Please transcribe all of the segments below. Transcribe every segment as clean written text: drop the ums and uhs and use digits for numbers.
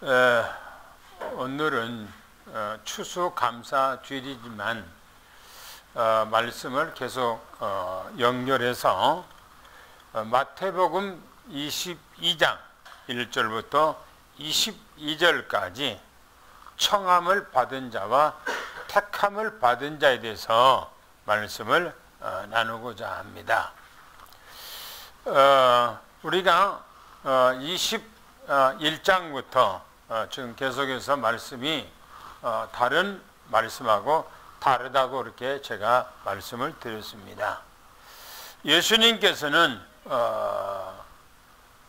오늘은 추수감사주일이지만 말씀을 계속 연결해서 마태복음 22장 1절부터 22절까지 청함을 받은 자와 택함을 받은 자에 대해서 말씀을 나누고자 합니다. 우리가 21장부터 지금 계속해서 말씀이 다른 말씀하고 다르다고 이렇게 제가 말씀을 드렸습니다. 예수님께서는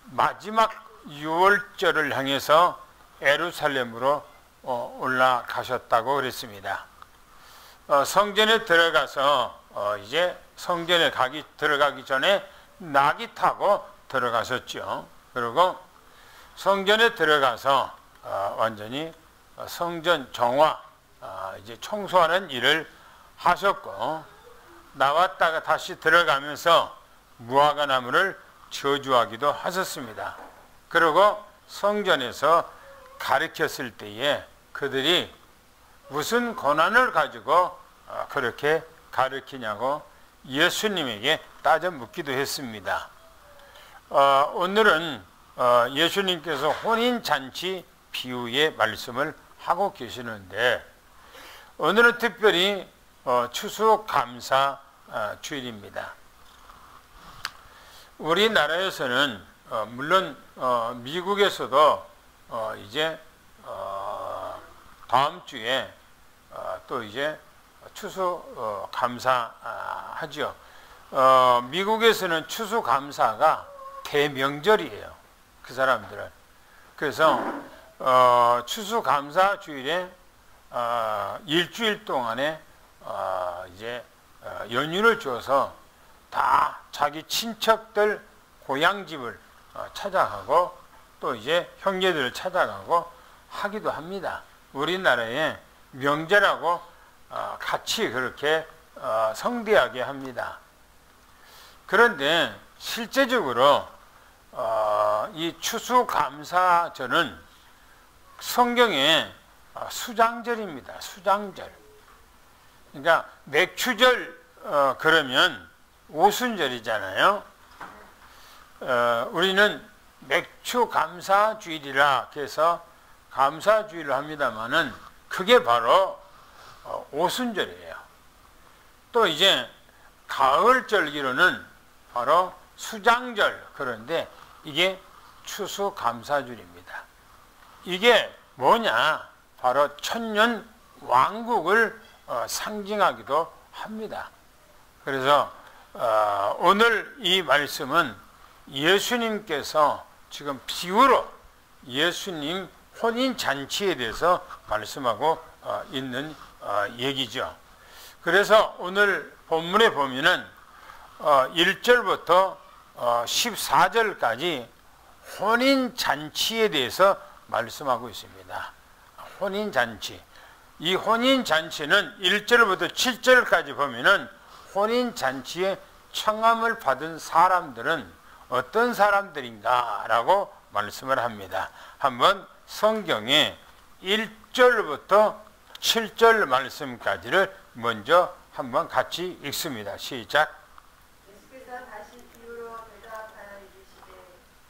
마지막 유월절을 향해서 예루살렘으로 올라가셨다고 그랬습니다. 성전에 들어가서 이제 성전에 들어가기 전에 나귀 타고 들어가셨죠. 그리고 성전에 들어가서 완전히 성전 정화, 이제 청소하는 일을 하셨고, 나왔다가 다시 들어가면서 무화과 나무를 저주하기도 하셨습니다. 그리고 성전에서 가르쳤을 때에 그들이 무슨 권한을 가지고 그렇게 가르치냐고 예수님에게 따져 묻기도 했습니다. 오늘은 예수님께서 혼인잔치 비유의 말씀을 하고 계시는데, 오늘은 특별히 추수감사 주일입니다. 우리나라에서는 물론 미국에서도 이제 다음 주에 또 이제 추수감사 하죠. 미국에서는 추수감사가 대명절이에요, 그 사람들은. 그래서 추수감사 주일에 일주일 동안에 이제 연휴를 줘서 다 자기 친척들 고향집을 찾아가고 또 이제 형제들을 찾아가고 하기도 합니다. 우리나라에 명절하고 같이 그렇게 성대하게 합니다. 그런데 실제적으로 이 추수감사절은 성경에 수장절입니다. 수장절. 그러니까 맥추절 그러면 오순절이잖아요. 우리는 맥추감사주일이라 해서 감사주일을 합니다만은 그게 바로 오순절이에요. 또 이제 가을절기로는 바로 수장절, 그런데 이게 추수감사주일입니다. 이게 뭐냐? 바로 천년 왕국을 상징하기도 합니다. 그래서 오늘 이 말씀은 예수님께서 지금 비유로 예수님 혼인잔치에 대해서 말씀하고 있는 얘기죠. 그래서 오늘 본문에 보면은 1절부터 14절까지 혼인잔치에 대해서 말씀하고 있습니다. 혼인잔치. 이 혼인잔치는 1절부터 7절까지 보면은 혼인잔치에 청함을 받은 사람들은 어떤 사람들인가 라고 말씀을 합니다. 한번 성경의 1절부터 7절 말씀까지를 먼저 한번 같이 읽습니다. 시작. 예수께서 다시 비유로 대답하여 이르시되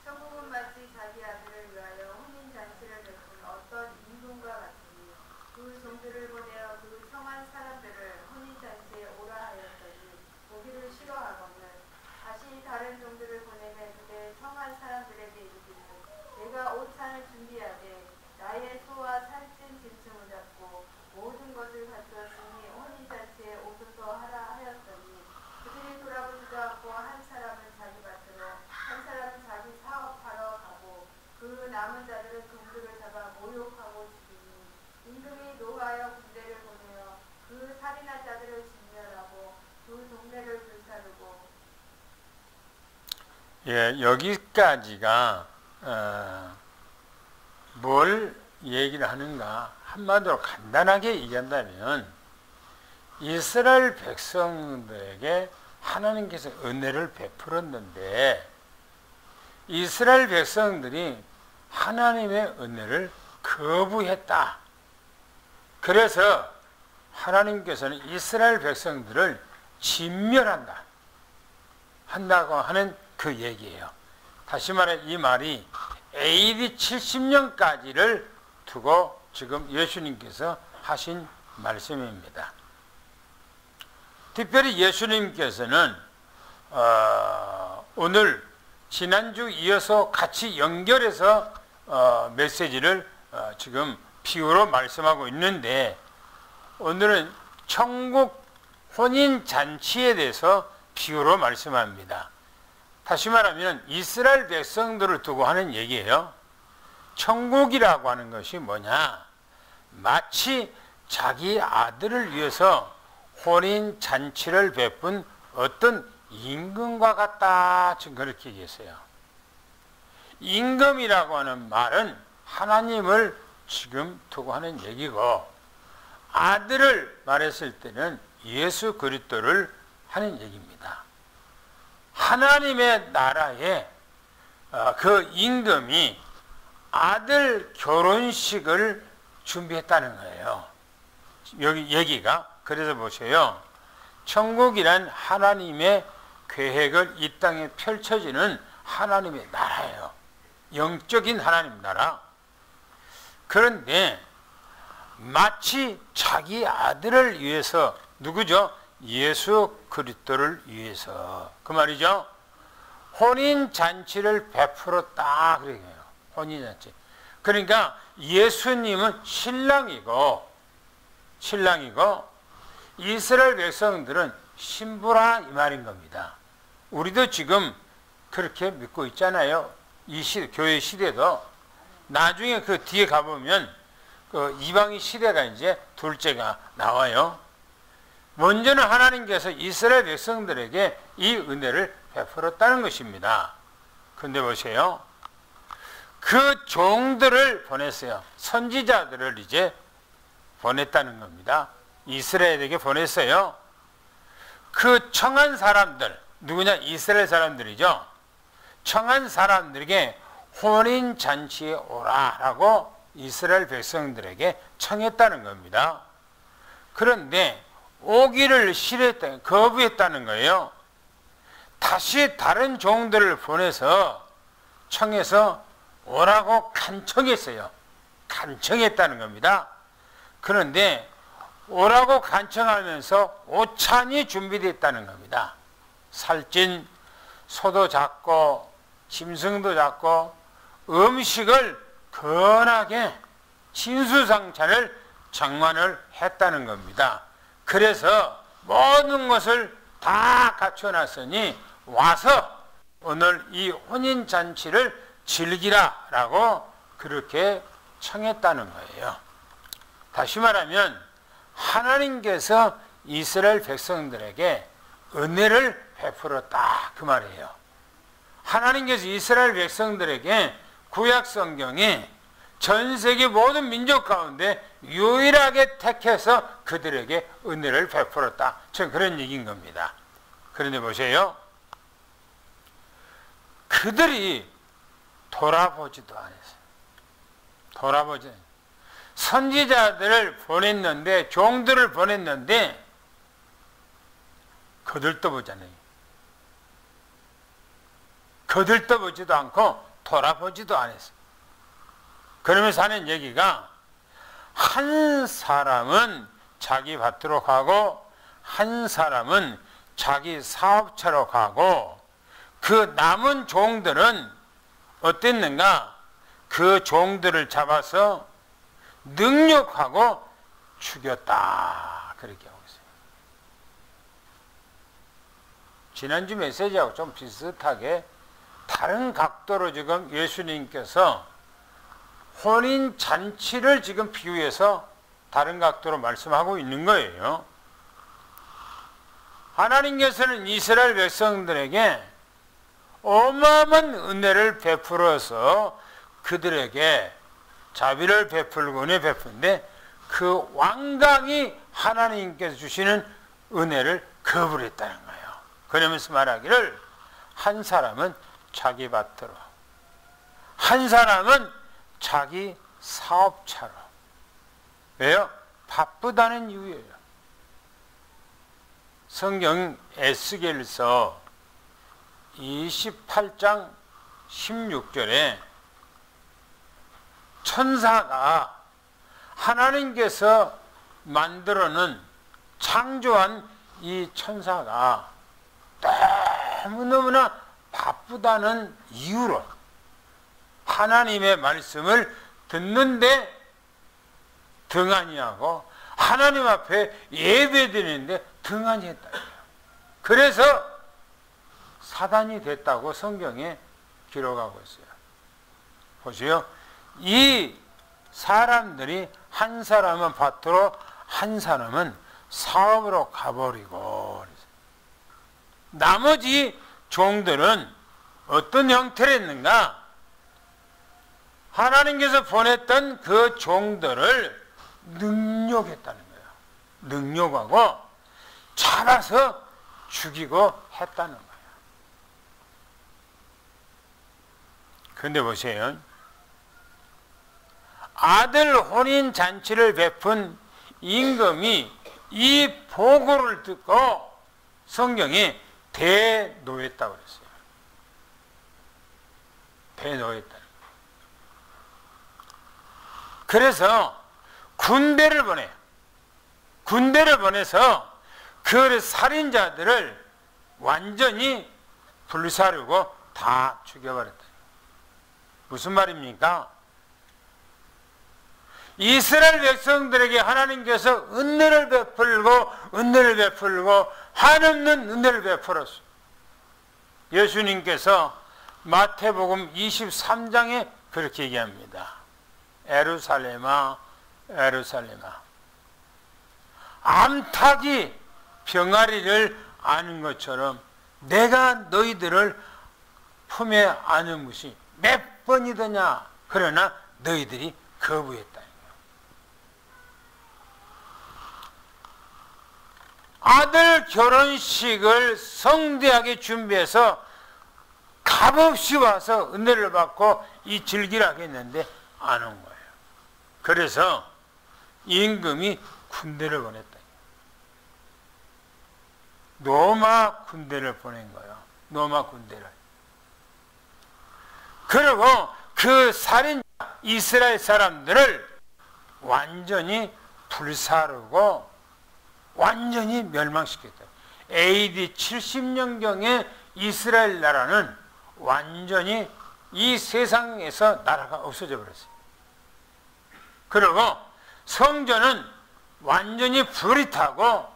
천국은 마치 자기 아들을 위하여 혼인잔치를 베푼 어떤 임금과 같으니 그 종들을 보내어 그 청한 사람들을 혼인잔치에 오라 하였더니 오기를 싫어하거늘 다시 다른 종들을 보내매 그들 청한 사람들에게 이르기를 내가 옷찬을 준비하되 나의 소와 살찐 짐승을 잡고 모든 것을 갖추었으니 혼인잔치에 오소서 하라 하였더니 그들이 돌아보지도 않고 한 사람은 자기 밭으로 한 사람은 자기 사업하러 가고 그 남은 자들은 종들을 잡아 모욕하고 죽이니 임금이 노하여 군대를 보내어 그 살인한 자들을 진멸하고 그 동네를 불사르고. 예, 여기까지가 뭘 얘기를 하는가? 한마디로 간단하게 얘기한다면 이스라엘 백성들에게 하나님께서 은혜를 베풀었는데 이스라엘 백성들이 하나님의 은혜를 거부했다. 그래서 하나님께서는 이스라엘 백성들을 한다고 하는 그 얘기예요. 다시 말해 이 말이 AD 70년까지를 두고 지금 예수님께서 하신 말씀입니다. 특별히 예수님께서는 오늘 지난주 이어서 같이 연결해서 메시지를 지금 비유로 말씀하고 있는데, 오늘은 천국 혼인잔치에 대해서 비유로 말씀합니다. 다시 말하면 이스라엘 백성들을 두고 하는 얘기예요. 천국이라고 하는 것이 뭐냐? 마치 자기 아들을 위해서 혼인잔치를 베푼 어떤 임금과 같다. 지금 그렇게 얘기했어요. 임금이라고 하는 말은 하나님을 지금 두고 하는 얘기고, 아들을 말했을 때는 예수 그리스도를 하는 얘기입니다. 하나님의 나라에 그 임금이 아들 결혼식을 준비했다는 거예요. 여기 얘기가. 그래서 보세요. 천국이란 하나님의 계획을 이 땅에 펼쳐지는 하나님의 나라예요. 영적인 하나님 나라. 그런데 마치 자기 아들을 위해서, 누구죠? 예수 그리스도를 위해서, 그 말이죠. 혼인잔치를 베풀었다 그래요. 혼인잔치. 그러니까 예수님은 신랑이고 이스라엘 백성들은 신부라 이 말인 겁니다. 우리도 지금 그렇게 믿고 있잖아요. 이 시대, 교회 시대도. 나중에 그 뒤에 가보면 그 이방인 시대가 이제 둘째가 나와요. 먼저는 하나님께서 이스라엘 백성들에게 이 은혜를 베풀었다는 것입니다. 근데 보세요. 그 종들을 보냈어요. 선지자들을 이제 보냈다는 겁니다. 이스라엘에게 보냈어요. 그 청한 사람들, 누구냐? 이스라엘 사람들이죠. 청한 사람들에게 혼인잔치에 오라라고 이스라엘 백성들에게 청했다는 겁니다. 그런데 오기를 싫어했다, 거부했다는 거예요. 다시 다른 종들을 보내서 청해서 오라고 간청했어요. 간청했다는 겁니다. 그런데 오라고 간청하면서 오찬이 준비됐다는 겁니다. 살찐 소도 잡고 짐승도 잡고 음식을 건하게 진수성찬을 장만을 했다는 겁니다. 그래서 모든 것을 다 갖춰놨으니 와서 오늘 이 혼인잔치를 즐기라라고 그렇게 청했다는 거예요. 다시 말하면 하나님께서 이스라엘 백성들에게 은혜를 베풀었다 그 말이에요. 하나님께서 이스라엘 백성들에게 구약 성경에 전 세계 모든 민족 가운데 유일하게 택해서 그들에게 은혜를 베풀었다. 전 그런 얘기인 겁니다. 그런데 보세요. 그들이 돌아보지도 않았어요. 돌아보지. 선지자들을 보냈는데, 종들을 보냈는데 그들도 보잖아요. 그들도 보지도 않고 돌아보지도 않았어요. 그러면서 하는 얘기가, 한 사람은 자기 밭으로 가고 한 사람은 자기 사업처로 가고, 그 남은 종들은 어땠는가? 그 종들을 잡아서 능욕하고 죽였다. 그렇게 하고 있어요. 지난주 메시지하고 좀 비슷하게 다른 각도로 지금 예수님께서 혼인잔치를 지금 비유해서 다른 각도로 말씀하고 있는 거예요. 하나님께서는 이스라엘 백성들에게 어마어마한 은혜를 베풀어서 그들에게 자비를 베풀고 은혜 베푸는데, 그 완강히 하나님께서 주시는 은혜를 거부를 했다는 거예요. 그러면서 말하기를, 한 사람은 자기 밭으로, 한 사람은 자기 사업차로. 왜요? 바쁘다는 이유예요. 성경 에스겔서 28장 16절에 천사가 하나님께서 만들어놓은 창조한 이 천사가 너무너무나 바쁘다는 이유로 하나님의 말씀을 듣는데 등한히 하고 하나님 앞에 예배드리는데 등한히 했다. 그래서 사단이 됐다고 성경에 기록하고 있어요. 보세요. 이 사람들이 한 사람은 밭으로 한 사람은 사업으로 가버리고 나머지 종들은 어떤 형태로 했는가? 하나님께서 보냈던 그 종들을 능욕했다는 거예요. 능욕하고 잡아서 죽이고 했다는 거예요. 그런데 보세요. 아들 혼인 잔치를 베푼 임금이 이 보고를 듣고 성경이 대노했다고 그랬어요. 대노했다. 그래서 군대를 보내요. 군대를 보내서 그 살인자들을 완전히 불사르고 다 죽여버렸다. 무슨 말입니까? 이스라엘 백성들에게 하나님께서 은혜를 베풀고 한없는 은혜를 베풀었어요. 예수님께서 마태복음 23장에 그렇게 얘기합니다. 예루살렘아, 예루살렘아, 암탉이 병아리를 아는 것처럼 내가 너희들을 품에 안은 것이 몇 번이더냐. 그러나 너희들이 거부했다. 아들 결혼식을 성대하게 준비해서 값없이 와서 은혜를 받고 이 즐기라 했는데 안 온 거예요. 그래서 임금이 군대를 보냈다. 로마 군대를 보낸 거예요. 로마 군대를. 그리고 그 살인 이스라엘 사람들을 완전히 불사르고 완전히 멸망시켰다. AD 70년경에 이스라엘 나라는 완전히 이 세상에서 나라가 없어져 버렸어요. 그리고 성전은 완전히 불이 타고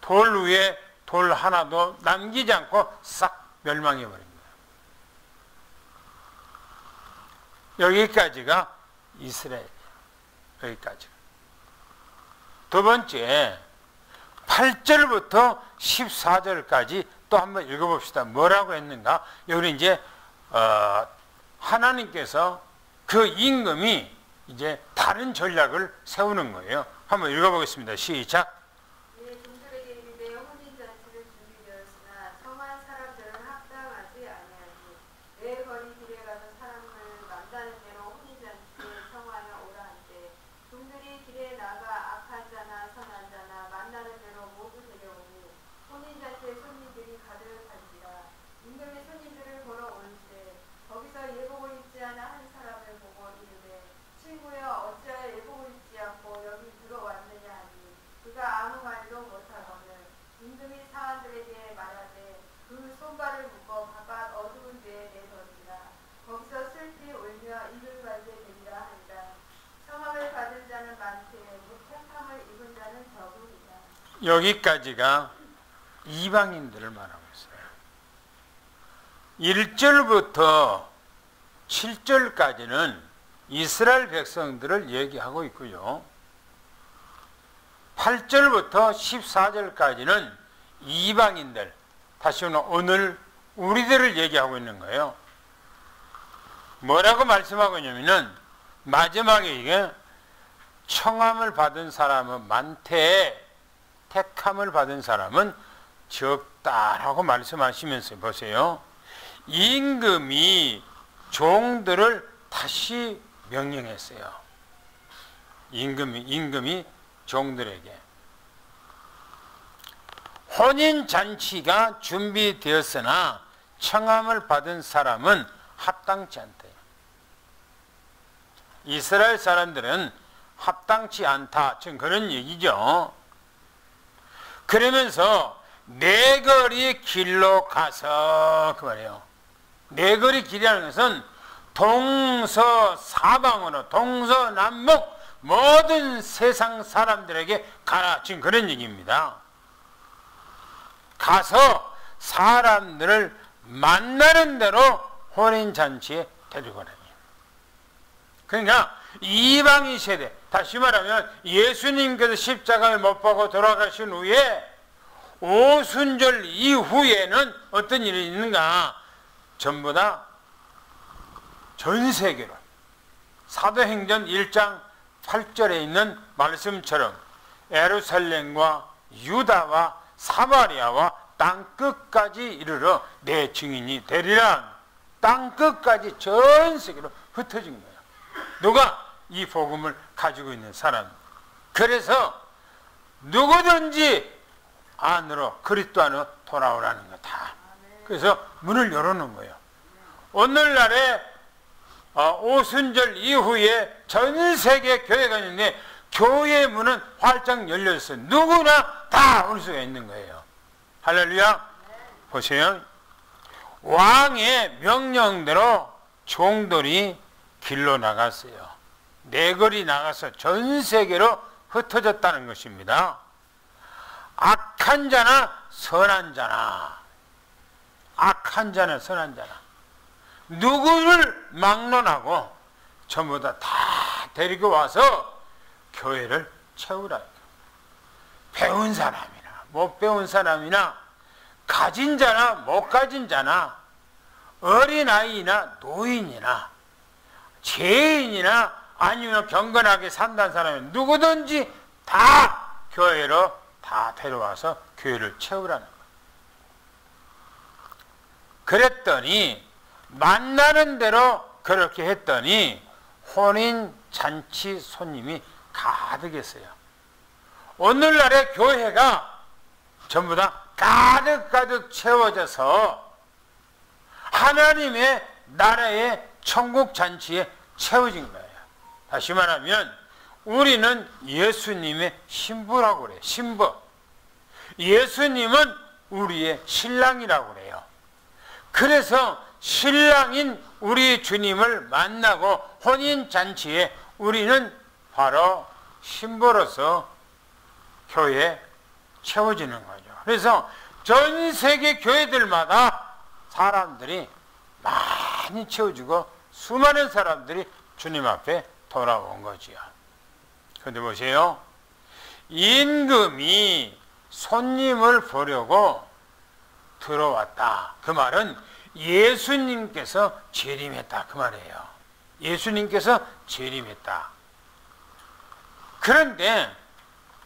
돌 위에 돌 하나도 남기지 않고 싹 멸망해 버린 거예요. 여기까지가 이스라엘이에요. 여기까지. 두 번째, 8절부터 14절까지 또 한번 읽어봅시다. 뭐라고 했는가? 여기 이제 하나님께서 그 임금이 이제 다른 전략을 세우는 거예요. 한번 읽어보겠습니다. 시작. 종들에게 이르되 혼인잔치를 준비되었으나 청한 사람들은 합당하지 아니하니 내 거리 길에 가서 사람을 만나는 대로 혼인잔치에 청하여 오라 한대. 종들이 길에 나가 악한 자나 선한 자나 만나는 대로 모두 데려오니 혼인잔치에 손님들이 가득한지라. 임금이 손님들을 보러 올때 거기서 예복을 입지 않아 한 사람을 보고 이르되 친구여 어찌하여 예복을 입지 않고 여기 들어왔느냐 하니 그가 아무 말도 못하거늘 임금이 사람들에게 말하되 그 손발을 묶어 바깥 어두운 데에 내던지라. 거기서 슬피 울며 이를 갈게 되리라 하니라. 청함을 받은 자는 많되 택함을 입은 자는 적으리라. 여기까지가 이방인들을 말하고 있어요. 1절부터 7절까지는 이스라엘 백성들을 얘기하고 있고요. 8절부터 14절까지는 이방인들, 다시 오늘 우리들을 얘기하고 있는 거예요. 뭐라고 말씀하고 있냐면은 마지막에 이게 청함을 받은 사람은 많되 택함을 받은 사람은 적다라고 말씀하시면서 보세요. 임금이 종들을 다시 명령했어요. 임금이 종들에게 혼인잔치가 준비되었으나 청함을 받은 사람은 합당치 않대요. 이스라엘 사람들은 합당치 않다, 지금 그런 얘기죠. 그러면서 네거리 길로 가서, 그 말이에요. 네거리 길이라는 것은 동서사방으로, 동서남북 모든 세상 사람들에게 가라, 지금 그런 얘기입니다. 가서 사람들을 만나는 대로 혼인잔치에 데리고 가라. 그러니까 이방인 세대, 다시 말하면 예수님께서 십자가에 못 박고 돌아가신 후에 오순절 이후에는 어떤 일이 있는가? 전부 다 전 세계로 사도행전 1장 8절에 있는 말씀처럼 예루살렘과 유다와 사마리아와 땅끝까지 이르러 내 증인이 되리라. 땅끝까지 전 세계로 흩어진 거예요. 누가? 이 복음을 가지고 있는 사람. 그래서 누구든지 안으로, 그리스도 안으로 돌아오라는 거다. 그래서 문을 열어놓은 거예요. 오늘날에 오순절 이후에 전 세계 교회가 있는데 교회 문은 활짝 열려있어요. 누구나 다 올 수가 있는 거예요. 할렐루야. 보세요. 왕의 명령대로 종들이 길로 나갔어요. 네거리 나가서 전 세계로 흩어졌다는 것입니다. 악한 자나 선한 자나, 악한 자나 선한 자나 누구를 막론하고 전부 다 데리고 와서 교회를 채우라. 배운 사람이나 못 배운 사람이나 가진 자나 못 가진 자나 어린아이나 노인이나 죄인이나 아니면 경건하게 산다는 사람이 누구든지 다 교회로 다 데려와서 교회를 채우라는 거예요. 그랬더니 만나는 대로 그렇게 했더니 혼인잔치 손님이 가득했어요. 오늘날의 교회가 전부 다 가득가득 채워져서 하나님의 나라의 천국잔치에 채워진 거예요. 다시 말하면 우리는 예수님의 신부라고 그래요. 신부. 예수님은 우리의 신랑이라고 그래요. 그래서 신랑인 우리 주님을 만나고 혼인잔치에 우리는 바로 신부로서 교회에 채워지는 거죠. 그래서 전 세계 교회들마다 사람들이 많이 채워지고 수많은 사람들이 주님 앞에 돌아온 거지요. 그런데 보세요. 임금이 손님을 보려고 들어왔다. 그 말은 예수님께서 재림했다. 그 말이에요. 예수님께서 재림했다. 그런데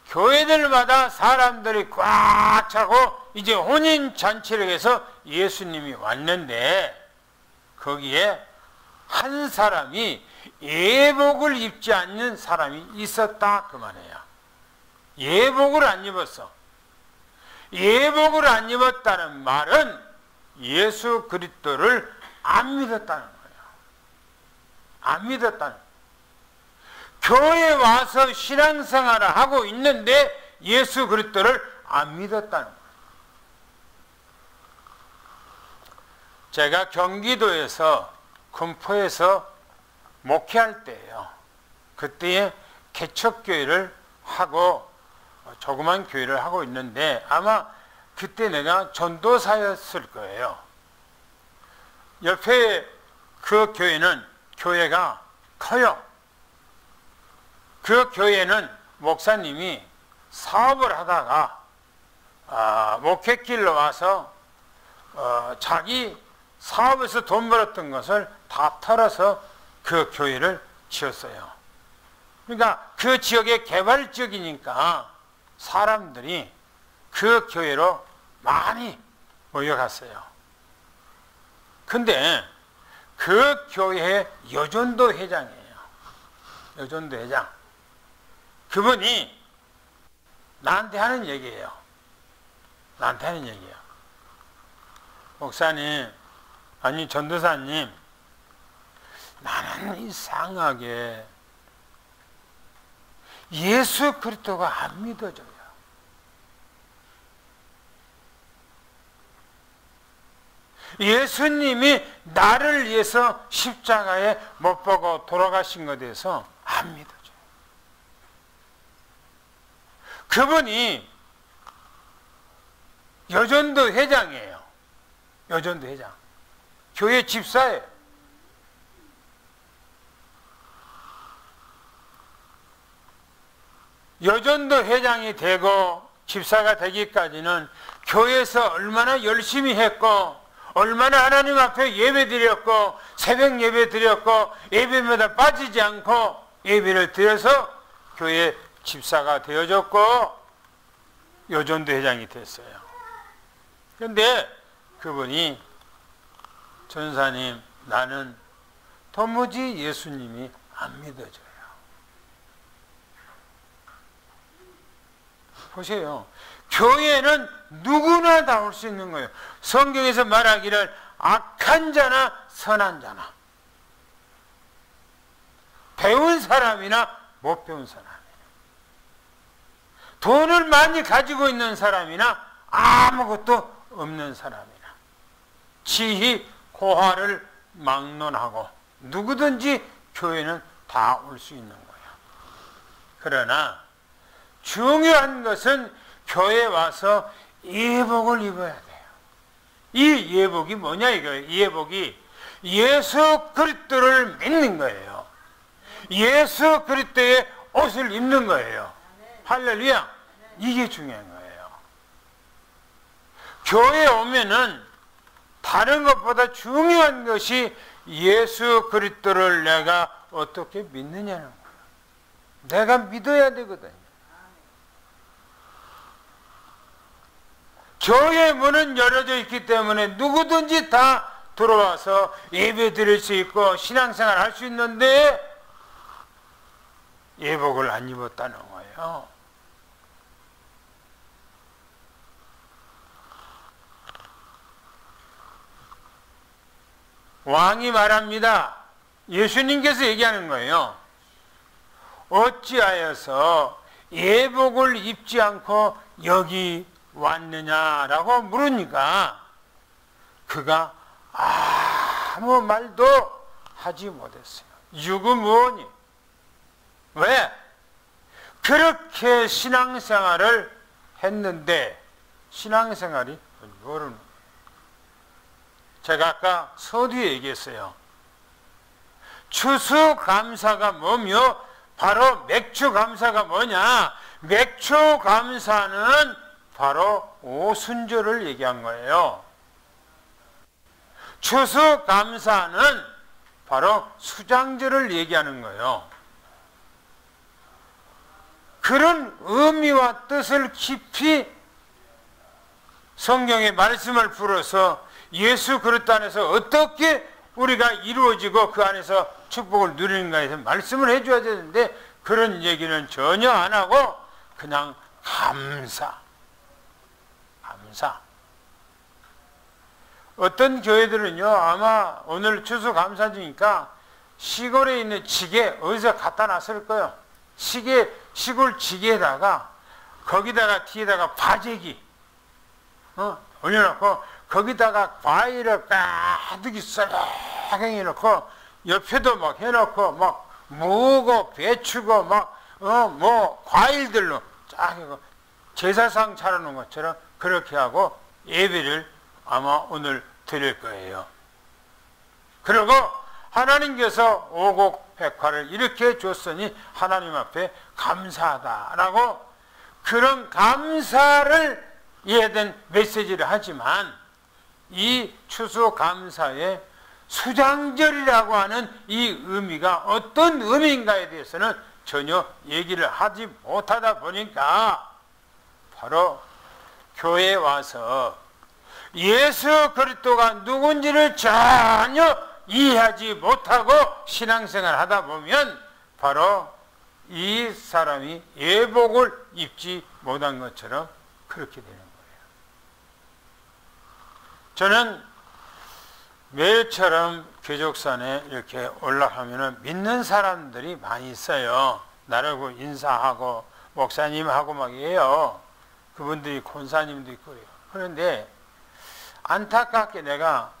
교회들마다 사람들이 꽉 차고 이제 혼인잔치를 해서 예수님이 왔는데 거기에 한 사람이 예복을 입지 않는 사람이 있었다. 그 말이에요. 예복을 안 입었어. 예복을 안 입었다는 말은 예수 그리스도를 안 믿었다는 거예요. 안 믿었다는 거예요. 교회에 와서 신앙생활을 하고 있는데 예수 그리스도를 안 믿었다는 거예요. 제가 경기도에서 군포에서 목회할 때예요. 그때에 개척교회를 하고 조그만 교회를 하고 있는데 아마 그때 내가 전도사였을 거예요. 옆에 그 교회가 커요. 그 교회는 목사님이 사업을 하다가 목회길로 와서 자기 사업에서 돈 벌었던 것을 다 털어서 그 교회를 지었어요. 그러니까 그 지역의 개발 지역이니까 사람들이 그 교회로 많이 모여갔어요. 근데 그 교회의 여전도 회장이에요. 여전도 회장. 그분이 나한테 하는 얘기예요. 나한테 하는 얘기예요. 목사님, 아니 전도사님, 나는 이상하게 예수 그리스도가 안 믿어져요. 예수님이 나를 위해서 십자가에 못 박아 돌아가신 것에 대해서 안 믿어져요. 그분이 여전도 회장이에요. 여전도 회장. 교회 집사예요. 여전도 회장이 되고 집사가 되기까지는 교회에서 얼마나 열심히 했고 얼마나 하나님 앞에 예배 드렸고 새벽 예배 드렸고 예배마다 빠지지 않고 예배를 드려서 교회 집사가 되어졌고 여전도 회장이 됐어요. 그런데 그분이 전사님, 나는 도무지 예수님이 안 믿어져요. 보세요. 교회는 누구나 다 올 수 있는 거예요. 성경에서 말하기를 악한 자나 선한 자나, 배운 사람이나 못 배운 사람이나, 돈을 많이 가지고 있는 사람이나 아무것도 없는 사람이나, 지희 고하를 막론하고 누구든지 교회는 다 올 수 있는 거예요. 그러나 중요한 것은 교회에 와서 예복을 입어야 돼요. 이 예복이 뭐냐 이거예요. 이 예복이 예수 그리스도를 믿는 거예요. 예수 그리스도의 옷을 입는 거예요. 할렐루야. 이게 중요한 거예요. 교회에 오면은 다른 것보다 중요한 것이 예수 그리스도를 내가 어떻게 믿느냐는 거예요. 내가 믿어야 되거든요. 교회 문은 열어져 있기 때문에 누구든지 다 들어와서 예배 드릴 수 있고 신앙생활 할 수 있는데 예복을 안 입었다는 거예요. 왕이 말합니다. 예수님께서 얘기하는 거예요. 어찌하여서 예복을 입지 않고 여기 왔느냐라고 물으니까 그가 아무 말도 하지 못했어요. 유구무원이. 왜? 그렇게 신앙생활을 했는데 신앙생활이 모르는 거예요. 제가 아까 서두에 얘기했어요. 추수감사가 뭐며 바로 맥주감사가 뭐냐? 맥주감사는 바로 오순절을 얘기한 거예요. 추수감사는 바로 수장절을 얘기하는 거예요. 그런 의미와 뜻을 깊이 성경의 말씀을 풀어서 예수 그리스도 안에서 어떻게 우리가 이루어지고 그 안에서 축복을 누리는가에 대해서 말씀을 해줘야 되는데 그런 얘기는 전혀 안 하고 그냥 감사. 어떤 교회들은요, 아마 오늘 추수감사주니까 시골에 있는 지게 어디서 갖다 놨을 거예요. 시골 지게에다가 거기다가 뒤에다가 바제기 올려놓고 거기다가 과일을 가득히 썰렁 해놓고 옆에도 막 해놓고 막 무고 배추고 막 뭐 과일들로 쫙 해고 제사상 차려놓은 것처럼 그렇게 하고 예배를 아마 오늘 드릴 거예요. 그리고 하나님께서 오곡백화를 이렇게 줬으니 하나님 앞에 감사하다라고 그런 감사를 이해된 메시지를 하지만 이 추수감사의 수장절이라고 하는 이 의미가 어떤 의미인가에 대해서는 전혀 얘기를 하지 못하다 보니까 바로 교회에 와서 예수 그리스도가 누군지를 전혀 이해하지 못하고 신앙생활 하다 보면 바로 이 사람이 예복을 입지 못한 것처럼 그렇게 되는 거예요. 저는 매일처럼 교족산에 이렇게 올라가면 믿는 사람들이 많이 있어요. 나라고 인사하고 목사님하고 막 해요. 그분들이 권사님도 있고 그래요. 그런데 안타깝게 내가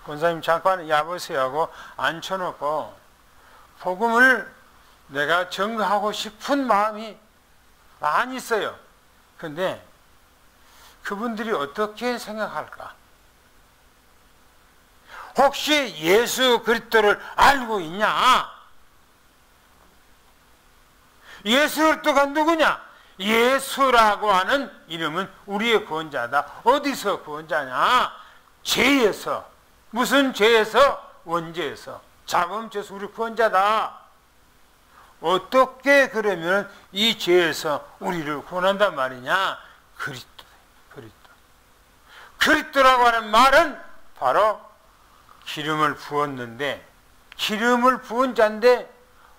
권사님 잠깐 야보세요 하고 앉혀놓고 복음을 내가 전가하고 싶은 마음이 많이 있어요. 그런데 그분들이 어떻게 생각할까? 혹시 예수 그리스도를 알고 있냐? 예수 그리스도가 누구냐? 예수라고 하는 이름은 우리의 구원자다. 어디서 구원자냐? 죄에서. 무슨 죄에서? 원죄에서. 자범죄에서 우리 구원자다. 어떻게 그러면 이 죄에서 우리를 구원한단 말이냐? 그리스도. 그리스도라고 하는 말은 바로 기름을 부었는데, 기름을 부은 자인데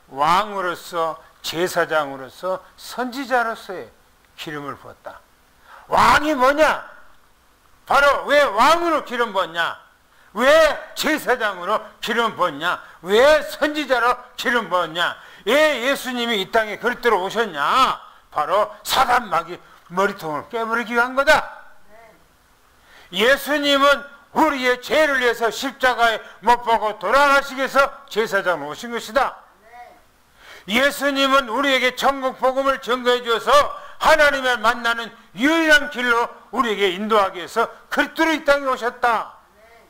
왕으로서, 제사장으로서, 선지자로서의 기름을 부었다. 왕이 뭐냐? 바로 왜 왕으로 기름 부었냐? 왜 제사장으로 기름 부었냐? 왜 선지자로 기름 부었냐? 왜 예수님이 이 땅에 그리스도로 오셨냐? 바로 사단 마귀 머리통을 깨버리기 위한 거다. 예수님은 우리의 죄를 위해서 십자가에 못 박고 돌아가시기 위해서 제사장으로 오신 것이다. 예수님은 우리에게 천국 복음을 증거해 주어서 하나님을 만나는 유일한 길로 우리에게 인도하기 위해서 그리스도로 이 땅에 오셨다.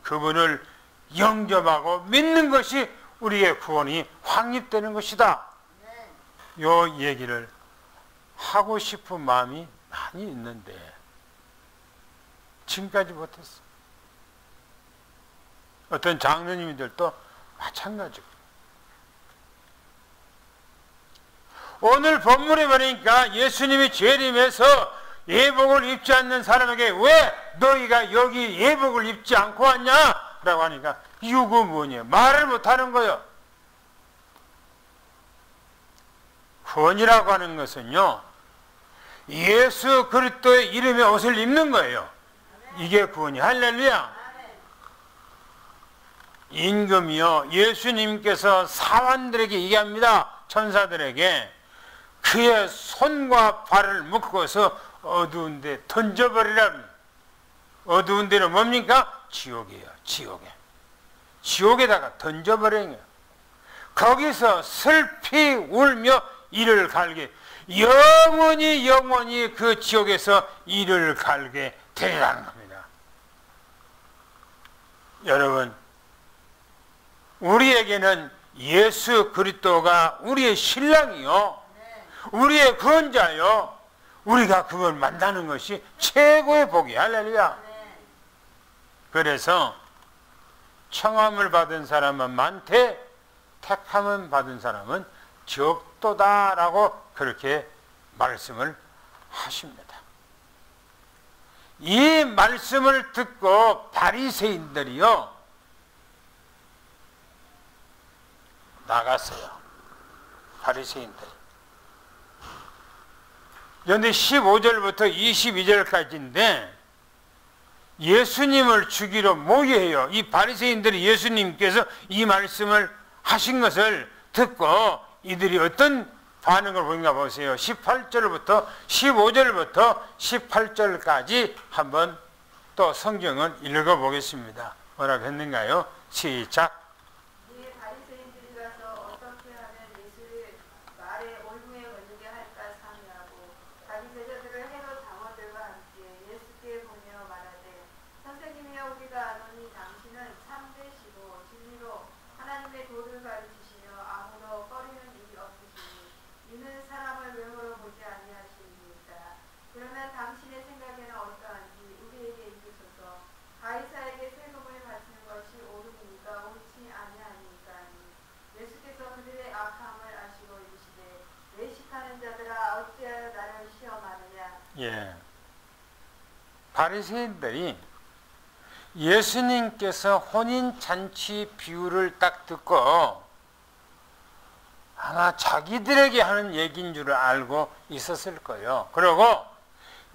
그분을 영접하고 믿는 것이 우리의 구원이 확립되는 것이다. 요 얘기를 하고 싶은 마음이 많이 있는데 지금까지 못했어. 어떤 장로님들도 마찬가지고. 오늘 본문에 보니까 예수님이 재림해서 예복을 입지 않는 사람에게 왜 너희가 여기 예복을 입지 않고 왔냐? 라고 하니까 이유가 뭐냐? 말을 못하는 거예요. 구원이라고 하는 것은요, 예수 그리스도의 이름의 옷을 입는 거예요. 이게 구원이. 할렐루야. 임금이요, 예수님께서 사환들에게 얘기합니다. 천사들에게 그의 손과 발을 묶어서 어두운 데 던져버리라. 어두운 데는 뭡니까? 지옥이에요. 지옥에다가 던져버리는 거예요. 거기서 슬피 울며 이를 갈게, 영원히 그 지옥에서 이를 갈게 되리라는 겁니다. 여러분, 우리에게는 예수 그리스도가 우리의 신랑이요, 우리의 구원자요, 우리가 그걸 만나는 것이 최고의 복이. 할렐루야. 그래서 청함을 받은 사람은 많되 택함을 받은 사람은 적도다라고 그렇게 말씀을 하십니다. 이 말씀을 듣고 바리새인들이요 나갔어요. 바리새인들. 그런데 15절부터 22절까지인데 예수님을 죽이러 모여해요. 이 바리새인들이 예수님께서 이 말씀을 하신 것을 듣고 이들이 어떤 반응을 보인가 보세요. 18절부터 15절부터 18절까지 한번 또 성경을 읽어보겠습니다. 뭐라고 했는가요? 시작. 바리새인들이 예수님께서 혼인잔치 비유를 딱 듣고 아마 자기들에게 하는 얘기인 줄 알고 있었을 거예요. 그리고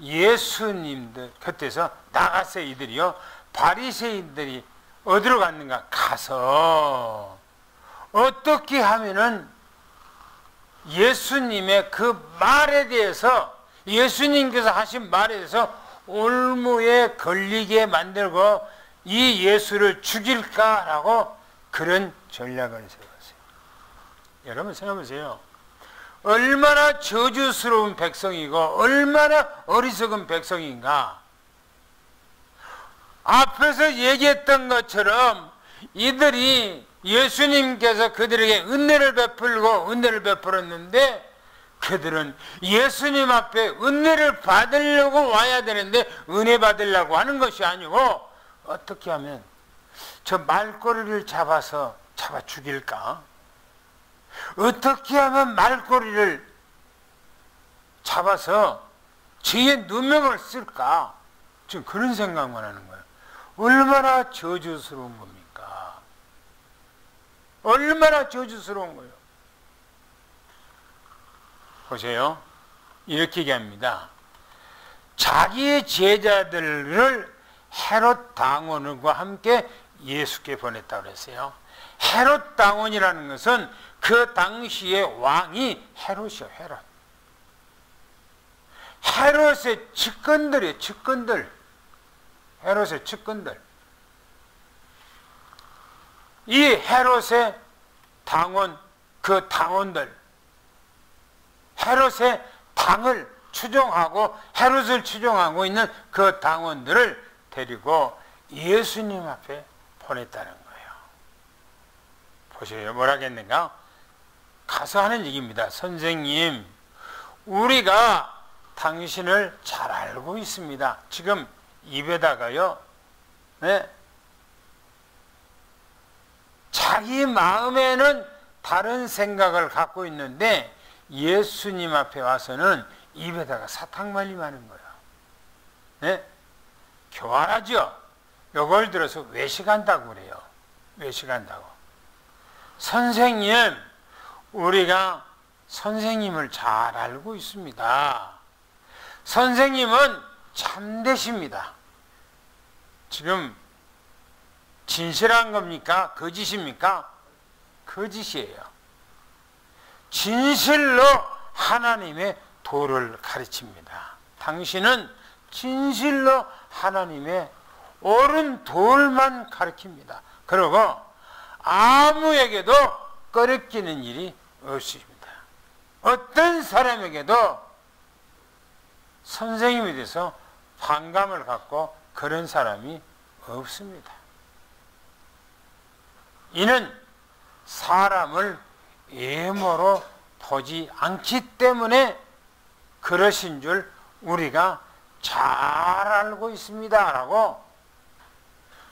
예수님들 곁에서 나가서 이들이요, 바리새인들이 어디로 갔는가? 가서 어떻게 하면은 예수님의 그 말에 대해서, 예수님께서 하신 말에 대해서 올무에 걸리게 만들고 이 예수를 죽일까라고 그런 전략을 세웠어요. 여러분 생각해보세요. 얼마나 저주스러운 백성이고 얼마나 어리석은 백성인가. 앞에서 얘기했던 것처럼 이들이 예수님께서 그들에게 은혜를 베풀었는데 그들은 예수님 앞에 은혜를 받으려고 와야 되는데 은혜 받으려고 하는 것이 아니고 어떻게 하면 저 말꼬리를 잡아 죽일까? 어떻게 하면 말꼬리를 잡아서 죄의 누명을 쓸까? 지금 그런 생각만 하는 거예요. 얼마나 저주스러운 겁니까? 얼마나 저주스러운 거예요. 보세요. 이렇게 얘기합니다. 자기의 제자들을 헤롯 당원과 함께 예수께 보냈다고 그랬어요. 헤롯 당원이라는 것은 그 당시의 왕이 헤롯이요, 헤롯. 헤롯의 측근들이에요, 측근들. 헤롯의 측근들. 이 헤롯의 당원, 그 당원들, 헤롯의 당을 추종하고 헤롯을 추종하고 있는 그 당원들을 데리고 예수님 앞에 보냈다는 거예요. 보세요. 뭐라겠는가? 가서 하는 얘기입니다. 선생님, 우리가 당신을 잘 알고 있습니다. 지금 입에다가요, 네? 자기 마음에는 다른 생각을 갖고 있는데 예수님 앞에 와서는 입에다가 사탕말림 하는 거예요. 네? 교활하죠? 이걸 들어서 외식한다고 그래요. 외식한다고. 선생님, 우리가 선생님을 잘 알고 있습니다. 선생님은 참되십니다. 지금 진실한 겁니까? 거짓입니까? 거짓이에요. 진실로 하나님의 도를 가르칩니다. 당신은 진실로 하나님의 옳은 도를 가르칩니다. 그리고 아무에게도 꺼리끼는 일이 없습니다. 어떤 사람에게도 선생님에 대해서 반감을 갖고 그런 사람이 없습니다. 이는 사람을 예모로 보지 않기 때문에 그러신 줄 우리가 잘 알고 있습니다 라고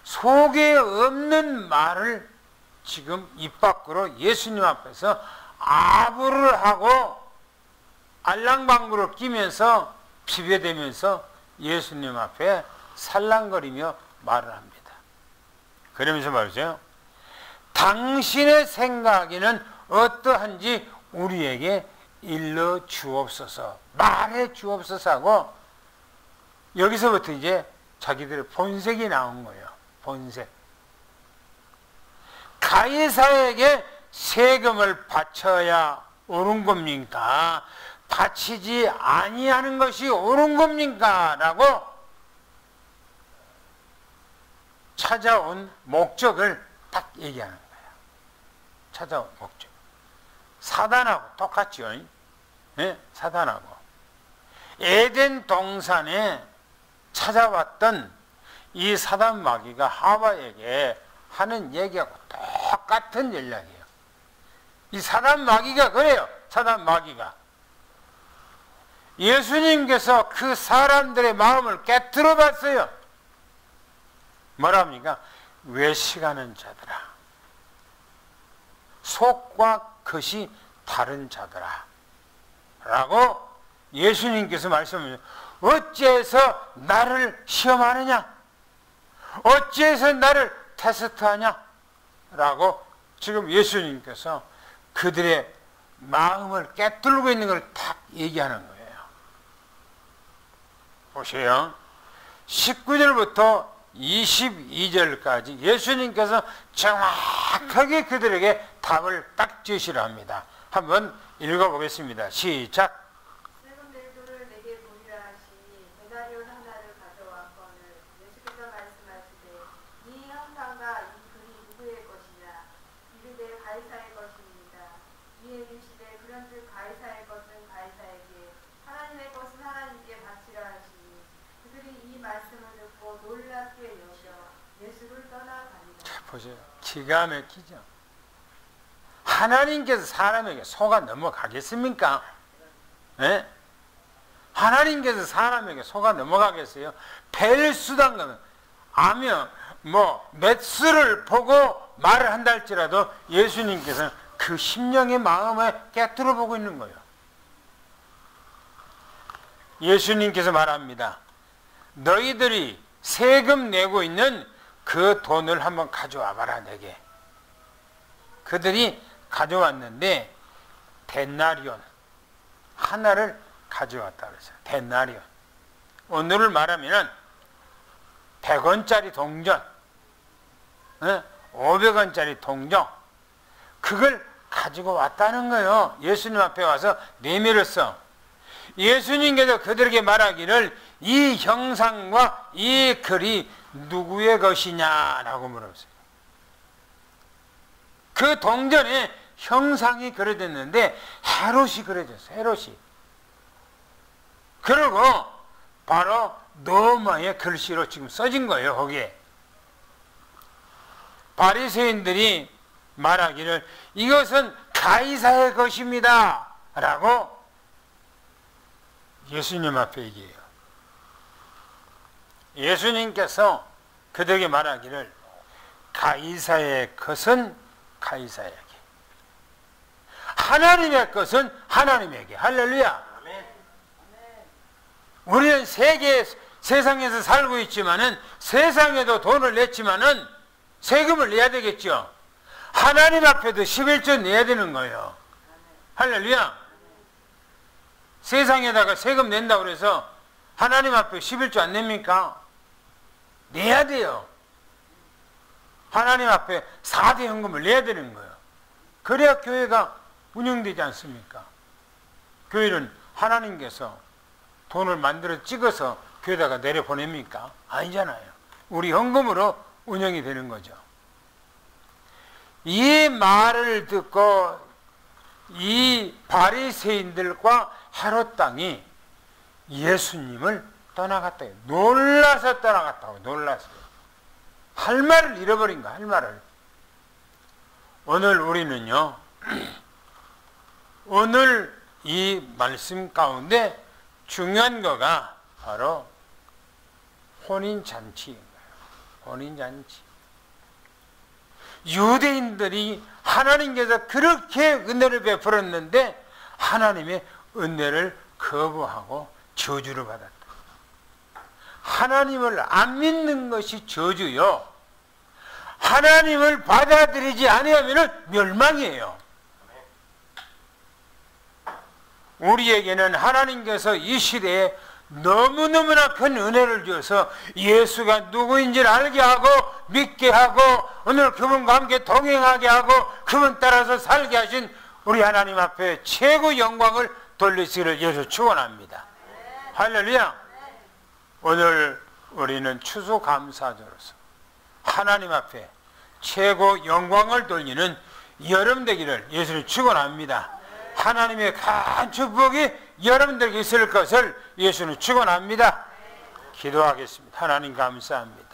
속에 없는 말을 지금 입 밖으로 예수님 앞에서 아부를 하고 알랑방구를 끼면서 비벼대면서 예수님 앞에 살랑거리며 말을 합니다. 그러면서 말이죠. 당신의 생각에는 어떠한지 우리에게 일러 주옵소서, 말해 주옵소서 하고 여기서부터 이제 자기들의 본색이 나온 거예요. 본색. 가이사에게 세금을 바쳐야 옳은 겁니까? 바치지 아니하는 것이 옳은 겁니까? 라고 찾아온 목적을 딱 얘기하는 거예요. 찾아온 목적. 사단하고 똑같죠. 네? 사단하고. 에덴 동산에 찾아왔던 이 사단 마귀가 하와에게 하는 얘기하고 똑같은 전략이에요. 이 사단 마귀가 그래요. 사단 마귀가. 예수님께서 그 사람들의 마음을 깨트려 봤어요. 뭐랍니까? 외식하는 자들아, 속과 겉이 다른 자들아 라고 예수님께서 말씀하셨어요. 어째서 나를 시험하느냐? 어찌해서 나를 테스트하냐? 라고 지금 예수님께서 그들의 마음을 깨뚫고 있는 걸 딱 얘기하는 거예요. 보세요. 19절부터 22절까지 예수님께서 정확하게 그들에게 답을 딱 제시를 합니다. 한번 읽어보겠습니다. 시작. 썩은 멜도를 내게 보이라 하시니 데나리온 하나를 가져왔거늘 예수께서 말씀하시되 이 형상과 이 글이 누구의 것이냐? 이르되 가이사의 것입니다. 이에 이르시되 그런즉 가이사의 것은 가이사에게 하나님의 것은 하나님께 바치라 하시니 그들이 이 말씀을 듣고 놀랍게 여겨 예수를 떠나가니라. 보세요. 기가 막히죠. 하나님께서 사람에게 속아 넘어가겠습니까? 예? 하나님께서 사람에게 속아 넘어가겠어요? 벨수단가면 아며 맷수를 보고 말을 한다 할지라도 예수님께서는 그 심령의 마음을 깨뜨려 보고 있는 거예요. 예수님께서 말합니다. 너희들이 세금 내고 있는 그 돈을 한번 가져와 봐라 내게. 그들이 가져왔는데 데나리온 하나를 가져왔다 그랬어요. 데나리온. 오늘을 말하면 100원짜리 동전, 500원짜리 동전, 그걸 가지고 왔다는 거예요. 예수님 앞에 와서 내밀었어. 예수님께서 그들에게 말하기를 이 형상과 이 글이 누구의 것이냐라고 물었어요. 그 동전에 형상이 그려졌는데 헤롯이 그려졌어요. 헤롯이. 그리고 바로 로마의 글씨로 지금 써진 거예요. 거기에. 바리새인들이 말하기를 이것은 가이사의 것입니다 라고 예수님 앞에 얘기해요. 예수님께서 그들에게 말하기를 가이사의 것은 가이사에게, 하나님의 것은 하나님에게. 할렐루야. 우리는 세상에서 살고 있지만은 세상에도 돈을 냈지만은 세금을 내야 되겠죠. 하나님 앞에도 11조 내야 되는 거예요. 할렐루야. 세상에다가 세금 낸다고 그래서 하나님 앞에 11조 안 냅니까? 내야 돼요. 하나님 앞에 4대 현금을 내야 되는 거예요. 그래야 교회가 운영되지 않습니까? 교회는 하나님께서 돈을 만들어 찍어서 교회다가 내려보냅니까? 아니잖아요. 우리 현금으로 운영이 되는 거죠. 이 말을 듣고 이 바리새인들과 헤롯 당이 예수님을 떠나갔다. 놀라서 떠나갔다고. 놀랐어요. 할 말을 잃어버린 거야. 할 말을. 오늘 우리는요, 오늘 이 말씀 가운데 중요한 거가 바로 혼인잔치인 거예요. 혼인잔치. 유대인들이 하나님께서 그렇게 은혜를 베풀었는데 하나님의 은혜를 거부하고 저주를 받았다. 하나님을 안 믿는 것이 저주요. 하나님을 받아들이지 아니하면 멸망이에요. 우리에게는 하나님께서 이 시대에 너무너무나 큰 은혜를 주어서 예수가 누구인지를 알게 하고 믿게 하고 오늘 그분과 함께 동행하게 하고 그분 따라서 살게 하신 우리 하나님 앞에 최고 영광을 돌리시기를 예수 축원합니다. 할렐루야. 오늘 우리는 추수감사절로서 하나님 앞에 최고 영광을 돌리는 여러분 되기를 예수를 축원합니다. 하나님의 큰 축복이 여러분들에게 있을 것을 예수는 축원합니다. 기도하겠습니다. 하나님 감사합니다.